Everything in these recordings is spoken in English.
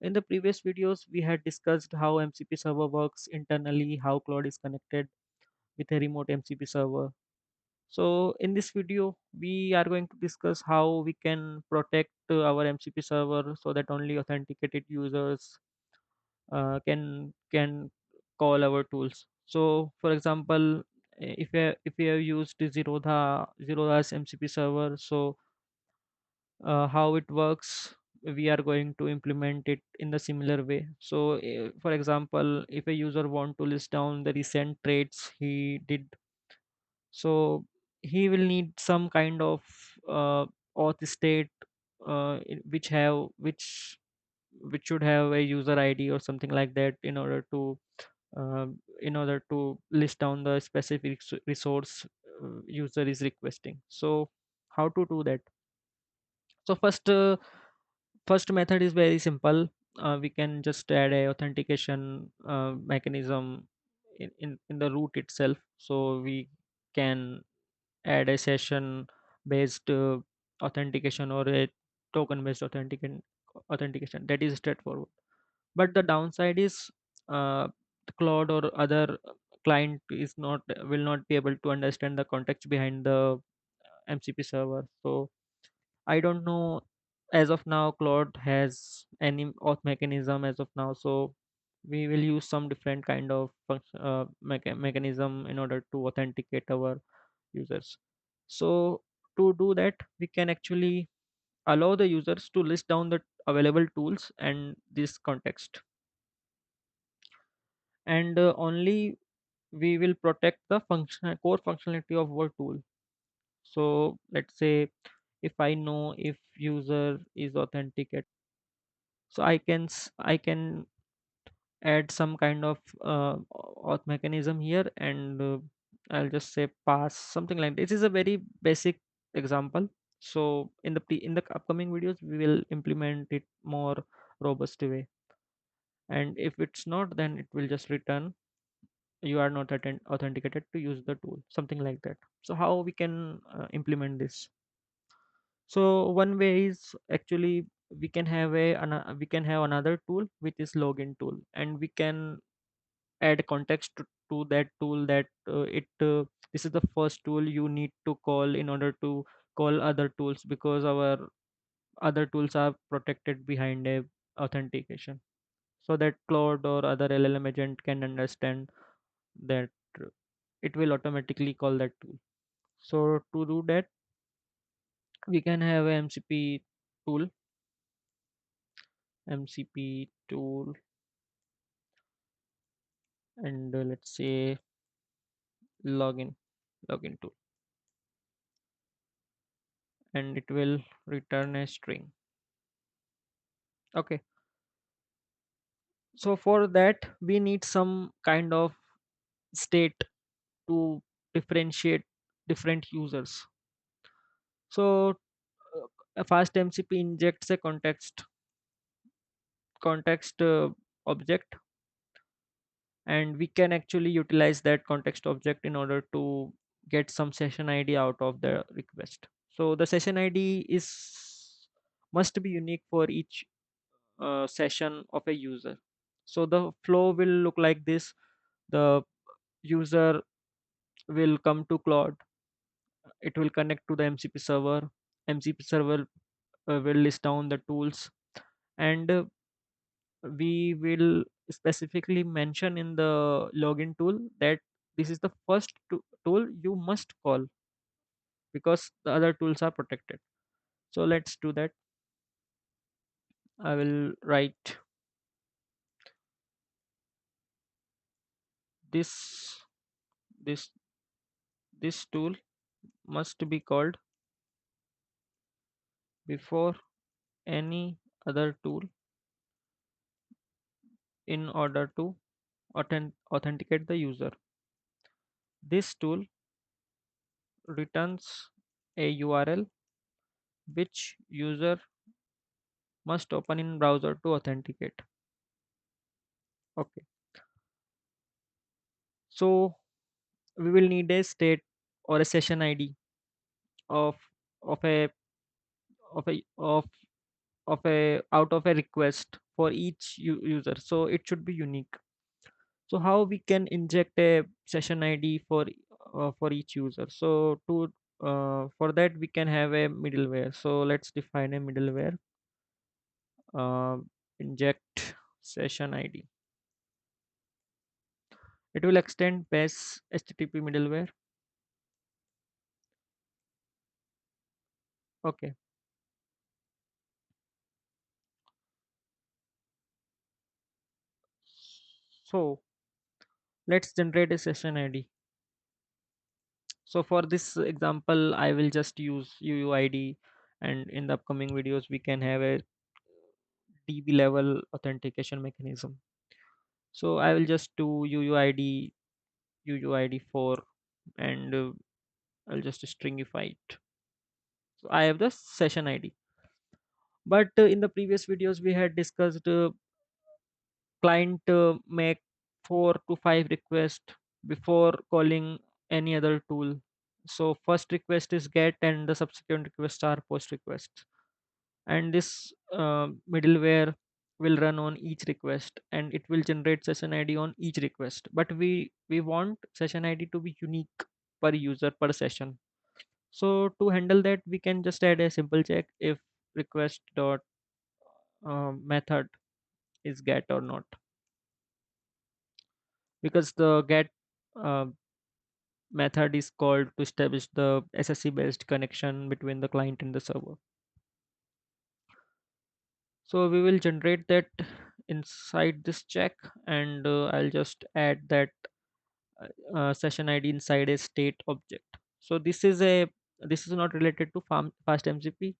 In the previous videos, we had discussed how MCP server works internally, how Cloud is connected with a remote MCP server. So in this video, we are going to discuss how we can protect our MCP server so that only authenticated users can call our tools. So for example, if we have used Zerodha's MCP server, so how it works, we are going to implement it in the similar way. So for example, if a user want to list down the recent trades he did, so he will need some kind of auth state which should have a user ID or something like that in order to list down the specific resource user is requesting. So how to do that? So first method is very simple. We can just add a authentication mechanism in the root itself. So we can add a session based authentication or a token based authentication. That is straightforward. But the downside is the Claude or other client is not will not be able to understand the context behind the MCP server. So I don't know as of now Claude has any auth mechanism as of now. So we will use some different kind of mechanism in order to authenticate our users. So to do that, we can actually allow the users to list down the available tools and this context, and only we will protect the core functionality of our tool. So let's say if I know if user is authenticated, so I can add some kind of auth mechanism here, and I'll just say pass something like this. Is a very basic example. So in the upcoming videos we will implement it more robust way, and if it's not, then it will just return you are not authenticated to use the tool, something like that. So how we can implement this? So one way is actually we can have another tool which is login tool, and we can add context to that tool that this is the first tool you need to call in order to call other tools, because our other tools are protected behind a authentication, so that Claude or other LLM agent can understand that it will automatically call that tool. So to do that, we can have a tool MCP tool, and let's say login login tool, and it will return a string. Okay, so for that we need some kind of state to differentiate different users. So a fast MCP injects a context object, and we can actually utilize that context object in order to get some session ID out of the request. So the session ID is must be unique for each session of a user. So the flow will look like this: the user will come to Claude, it will connect to the MCP server. MCP server will list down the tools, and we will specifically mention in the login tool that this is the first tool you must call, because the other tools are protected. So let's do that. I will write this this this tool must be called before any other tool in order to authenticate the user. This tool returns a URL which user must open in browser to authenticate. Okay, so we will need a state or a session ID of of a of a of of a out of a request for each user, so it should be unique. So how we can inject a session ID for each user? So to for that we can have a middleware. So let's define a middleware. uh, Inject session ID. It will extend base HTTP middleware. Okay. So let's generate a session ID. So for this example, I will just use UUID, and in the upcoming videos, we can have a DB level authentication mechanism. So I will just do UUID 4, and I'll just stringify it. So I have the session ID. But in the previous videos, we had discussed client make 4 to 5 requests before calling any other tool. So first request is get, and the subsequent requests are post requests. And this middleware will run on each request, and it will generate session ID on each request. But we want session ID to be unique per user per session. So to handle that, we can just add a simple check if request dot method is get or not, because the get uh, method is called to establish the SSE based connection between the client and the server. So we will generate that inside this check, and I'll just add that session ID inside a state object. So this is not related to fast MCP.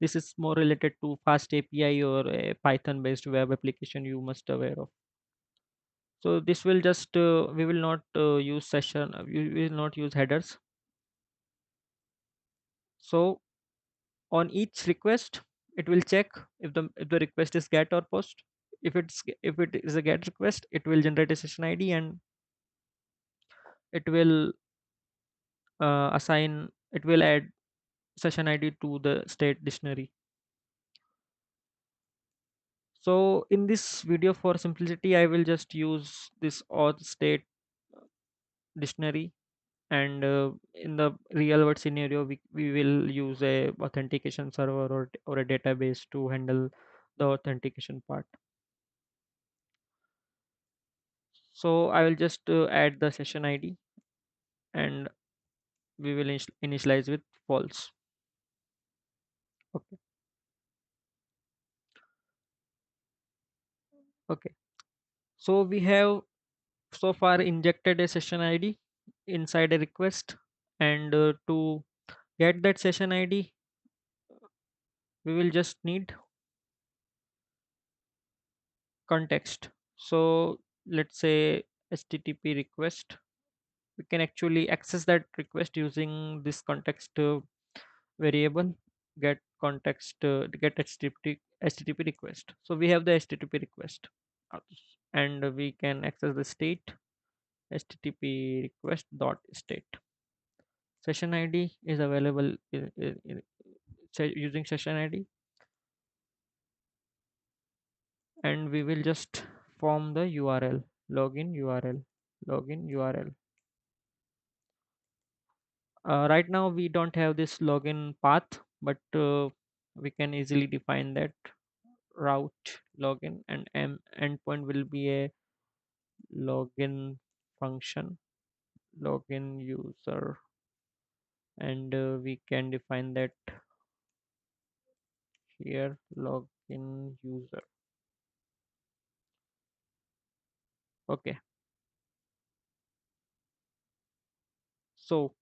This is more related to fast API or a Python based web application you must aware of. So this will just we will not use session we will not use headers. So on each request, it will check if the request is get or post. If it is a get request, it will generate a session ID, and it will it will add session ID to the state dictionary. So in this video, for simplicity, I will just use this auth state dictionary, and in the real world scenario, we will use a authentication server or a database to handle the authentication part. So I will just add the session ID, and we will initialize with false. Okay. Okay. So we have so far injected a session ID inside a request, and to get that session ID, we will just need context. So let's say HTTP request. We can actually access that request using this context variable get context get HTTP request. So we have the HTTP request, uh, and we can access the state HTTP request dot state. Session ID is available using session ID, and we will just form the URL login URL login URL. Right now we don't have this login path, but we can easily define that route login, and endpoint will be a login function login user, and we can define that here login user. Okay. So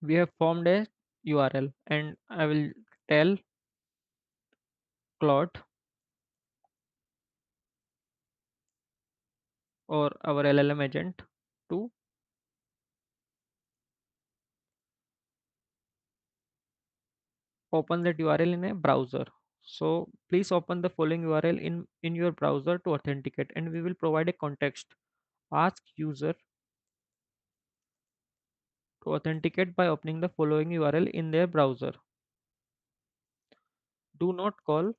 we have formed a URL, and I will tell Claude or our LLM agent to open that URL in a browser. So please open the following URL in your browser to authenticate, and we will provide a context. Ask user to authenticate by opening the following URL in their browser. Do not call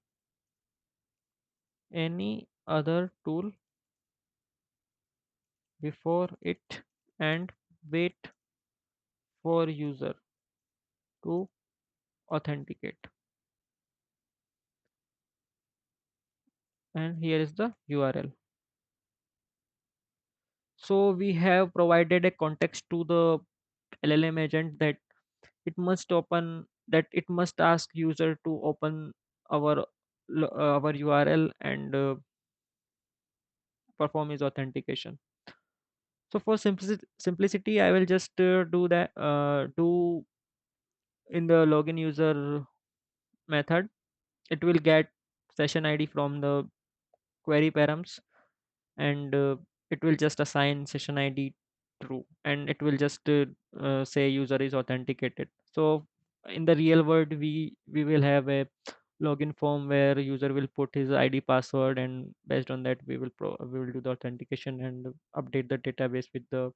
any other tool before it and wait for user to authenticate. And here is the URL. So we have provided a context to the LLM agent that it must ask user to open our our URL and perform his authentication. So for simplicity, I will just do in the login user method. It will get session ID from the query params, and it will just assign session ID true, and it will just say user is authenticated. So in the real world, we will have a login form where user will put his ID password, and based on that we will do the authentication and update the database with the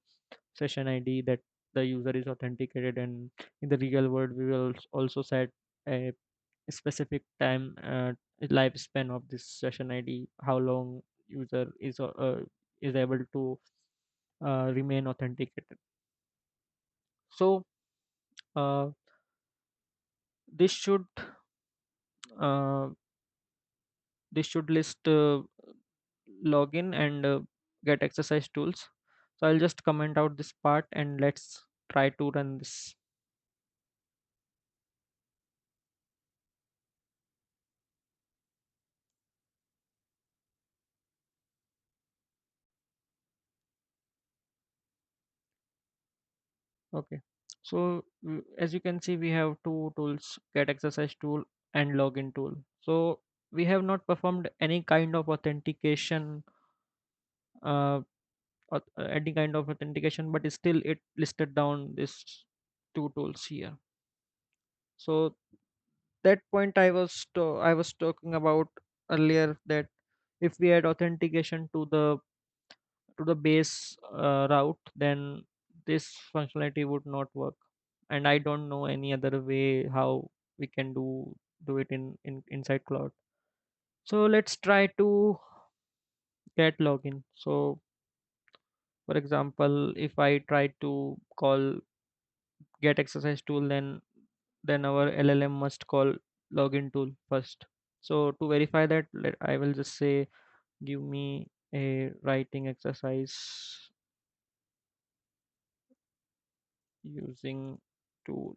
session ID that the user is authenticated. And in the real world, we will also set a specific time lifespan of this session ID, how long user is able to remain authenticated. So uh, this should uh, this should list login and get exercise tools. So I'll just comment out this part and let's try to run this. Okay. So as you can see, we have two tools: get exercise tool and login tool. So we have not performed any kind of authentication, uh, any kind of authentication, but still it listed down these two tools here. So that point I was talking about earlier, that if we add authentication to the base route, then this functionality would not work. And I don't know any other way how we can do it in inside cloud. So let's try to get login. So for example, if I try to call get exercise tool, then our LLM must call login tool first. So to verify that, I will just say give me a writing exercise using tool.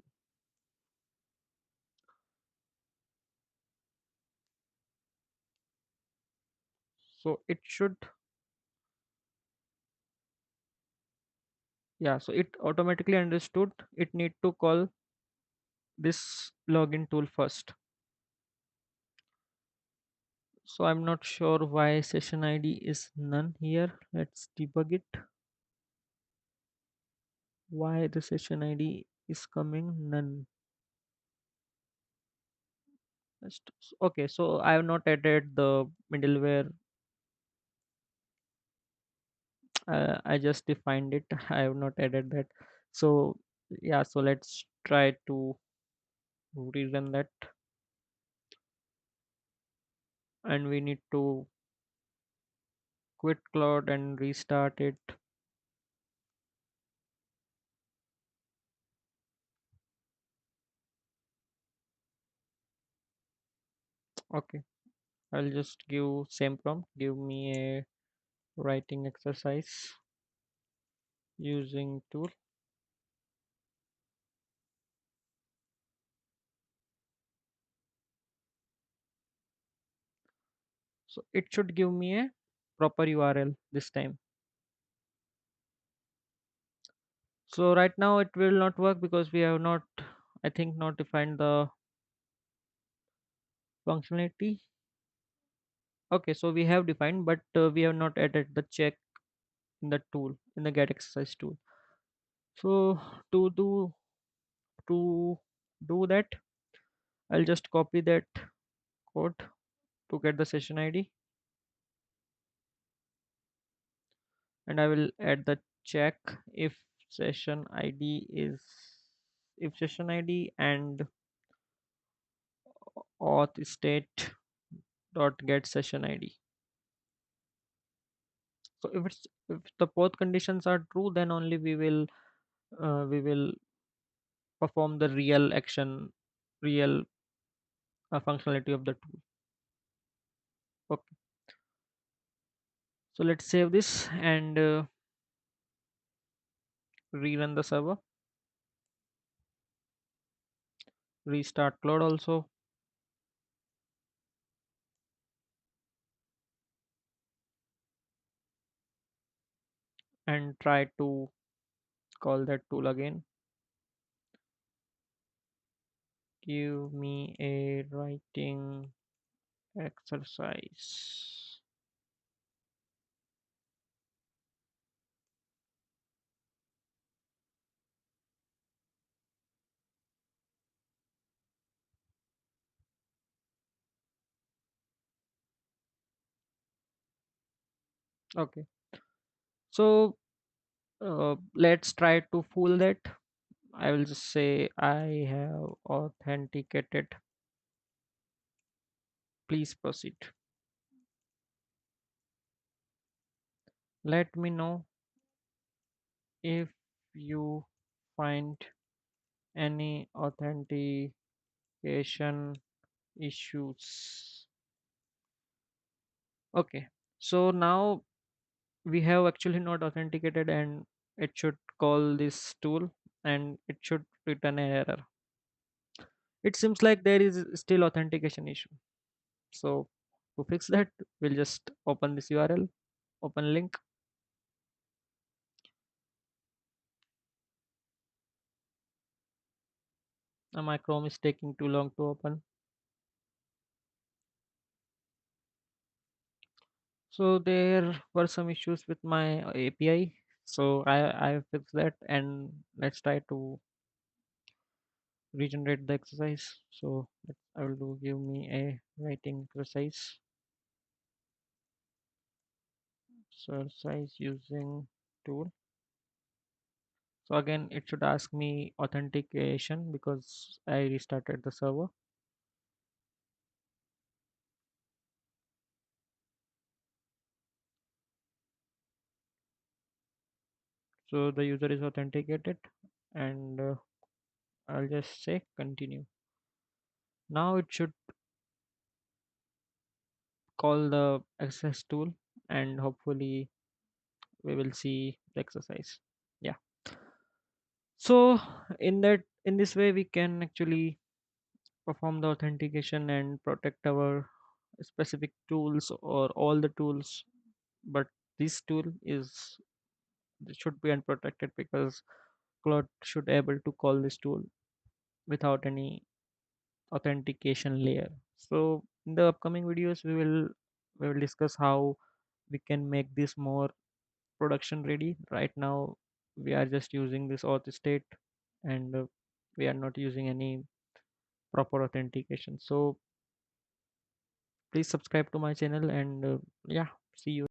So it should, yeah, so it automatically understood it need to call this login tool first. So I'm not sure why session ID is none here. Let's debug it. Why the session ID is coming none. Okay, so I have not added the middleware. I just defined it. I have not added that. So yeah, so let's try to rerun that, and we need to quit cloud and restart it. Okay, I'll just give same prompt. Give me a writing exercise using tool. So it should give me a proper URL this time. So right now it will not work because we have not, I think, not defined the functionality. Okay, so we have defined, but we have not added the check in the tool, in the get exercise tool. So to to do that, I'll just copy that code to get the session ID, and I will add the check if session ID is if session ID and auth state dot get session ID. So if the both conditions are true, then only we will perform the real action, real functionality of the tool. Okay, so let's save this and rerun the server, restart cloud also, and try to call that tool again. Give me a writing exercise. Okay, so let's try to fool that. I will just say I have authenticated. Please proceed. Let me know if you find any authentication issues. Okay, so now we have actually not authenticated, and it should call this tool and it should return an error. It seems like there is still authentication issue. So to fix that, we'll just open this URL, open link. My Chrome is taking too long to open. So there were some issues with my API. So I fixed that, and let's try to regenerate the exercise. So I will do give me a writing exercise. Exercise using tool. So again, it should ask me authentication because I restarted the server. So the user is authenticated, and I'll just say continue. Now it should call the access tool, and hopefully we will see the exercise. Yeah. So in this way we can actually perform the authentication and protect our specific tools or all the tools, but this tool is should be unprotected because cloud should able to call this tool without any authentication layer. So in the upcoming videos we will discuss how we can make this more production ready. Right now we are just using this auth state, and we are not using any proper authentication. So please subscribe to my channel, and yeah, see you.